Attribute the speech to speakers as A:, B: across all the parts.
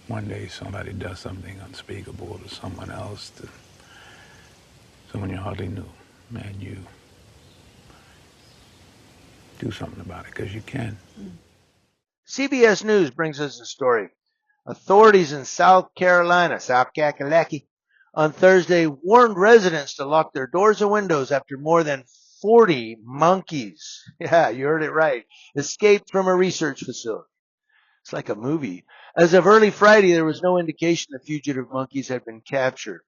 A: one day somebody does something unspeakable to someone else, to someone you hardly knew, and you do something about it because you can.
B: CBS News brings us a story. Authorities in South Carolina, South Kakalaki, on Thursday warned residents to lock their doors and windows after more than 40 monkeys, yeah, you heard it right, escaped from a research facility. It's like a movie. As of early Friday, there was no indication the fugitive monkeys had been captured.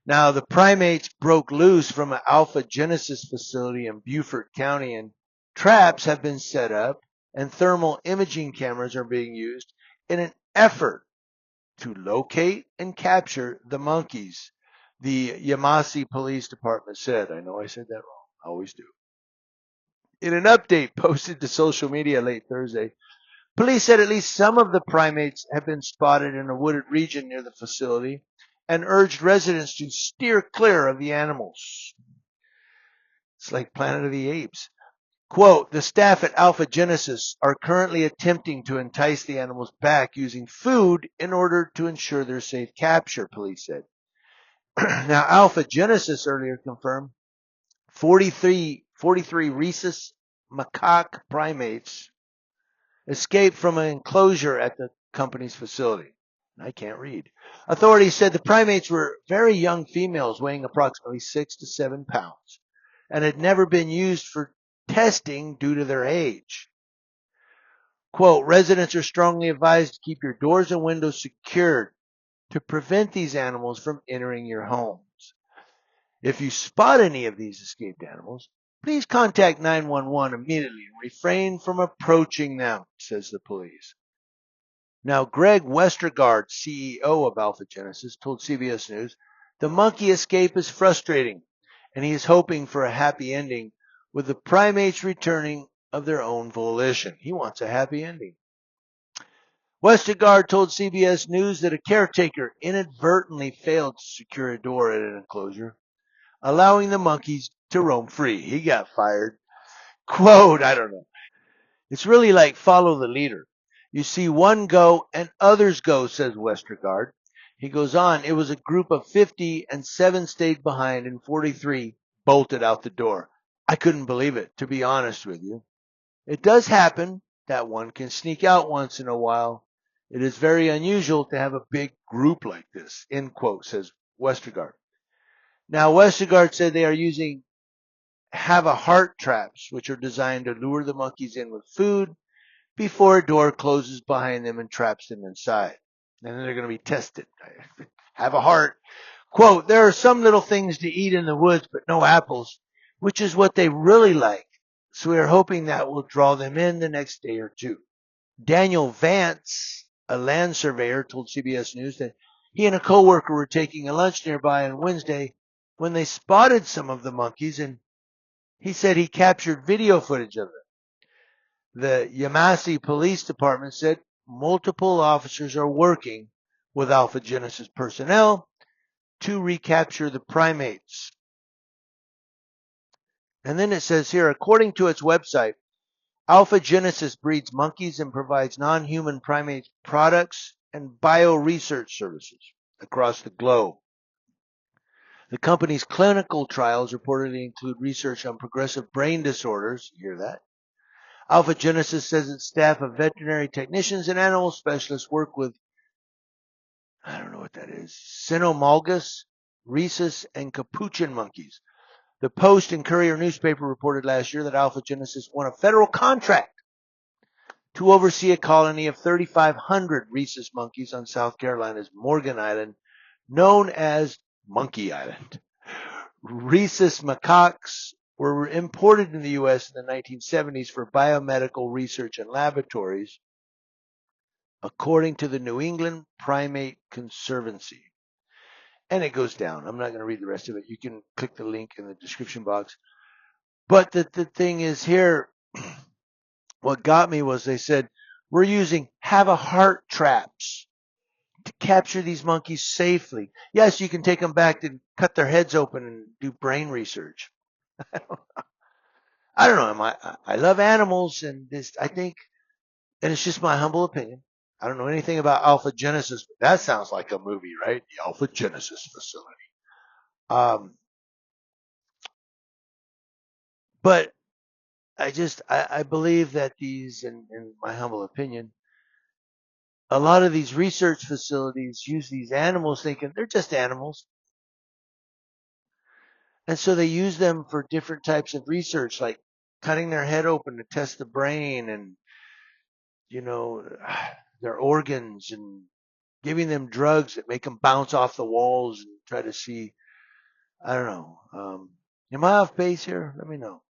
B: Now, the primates broke loose from an Alpha Genesis facility in Beaufort County, and traps have been set up, and thermal imaging cameras are being used in an effort to locate and capture the monkeys, the Yamasi Police Department said. I know I said that wrong. I always do. In an update posted to social media late Thursday, police said at least some of the primates have been spotted in a wooded region near the facility and urged residents to steer clear of the animals. It's like Planet of the Apes. Quote, the staff at Alpha Genesis are currently attempting to entice the animals back using food in order to ensure their safe capture, police said. Now, Alpha Genesis earlier confirmed 43 rhesus macaque primates escaped from an enclosure at the company's facility. I can't read. Authorities said the primates were very young females weighing approximately 6 to 7 pounds and had never been used for testing due to their age. Quote, residents are strongly advised to keep your doors and windows secured to prevent these animals from entering your homes. If you spot any of these escaped animals, please contact 911 immediately and refrain from approaching them, says the police. Now, Greg Westergaard, CEO of Alpha Genesis, told CBS News the monkey escape is frustrating, and he is hoping for a happy ending with the primates returning of their own volition. He wants a happy ending. Westergaard told CBS News that a caretaker inadvertently failed to secure a door at an enclosure, allowing the monkeys to roam free. He got fired. Quote, I don't know. It's really like follow the leader. You see one go and others go, says Westergaard. He goes on, it was a group of 50 and 7 stayed behind and 43 bolted out the door. I couldn't believe it, to be honest with you. It does happen that one can sneak out once in a while. It is very unusual to have a big group like this, end quote, says Westergaard. Now, Westergaard said they are using have a heart traps, which are designed to lure the monkeys in with food before a door closes behind them and traps them inside. And then they're going to be tested. Have a heart. Quote, there are some little things to eat in the woods, but no apples, which is what they really like. So we are hoping that will draw them in the next day or two. Daniel Vance, a land surveyor, told CBS News that he and a coworker were taking a lunch nearby on Wednesday when they spotted some of the monkeys, and he said he captured video footage of them. The Yamasi Police Department said multiple officers are working with Alpha Genesis personnel to recapture the primates. And then it says here, according to its website, Alpha Genesis breeds monkeys and provides non-human primate products and bioresearch services across the globe. The company's clinical trials reportedly include research on progressive brain disorders. You hear that? Alpha Genesis says its staff of veterinary technicians and animal specialists work with, I don't know what that is, cynomolgus, rhesus, and capuchin monkeys. The Post and Courier newspaper reported last year that Alpha Genesis won a federal contract to oversee a colony of 3,500 rhesus monkeys on South Carolina's Morgan Island, known as Monkey Island. Rhesus macaques were imported in the U.S. in the 1970s for biomedical research and laboratories, according to the New England Primate Conservancy. And it goes down. I'm not going to read the rest of it. You can click the link in the description box. But the thing is here, what got me was they said, we're using have a heart traps to capture these monkeys safely. Yes, you can take them back and cut their heads open and do brain research. I don't know. I love animals, and this I think, and it's just my humble opinion. I don't know anything about Alpha Genesis, but that sounds like a movie, right? The Alpha Genesis facility. Um, but I believe that these, in my humble opinion, a lot of these research facilities use these animals thinking they're just animals. And so they use them for different types of research, like cutting their head open to test the brain and, you know, their organs, and giving them drugs that make them bounce off the walls and try to see. I don't know. Am I off base here? Let me know.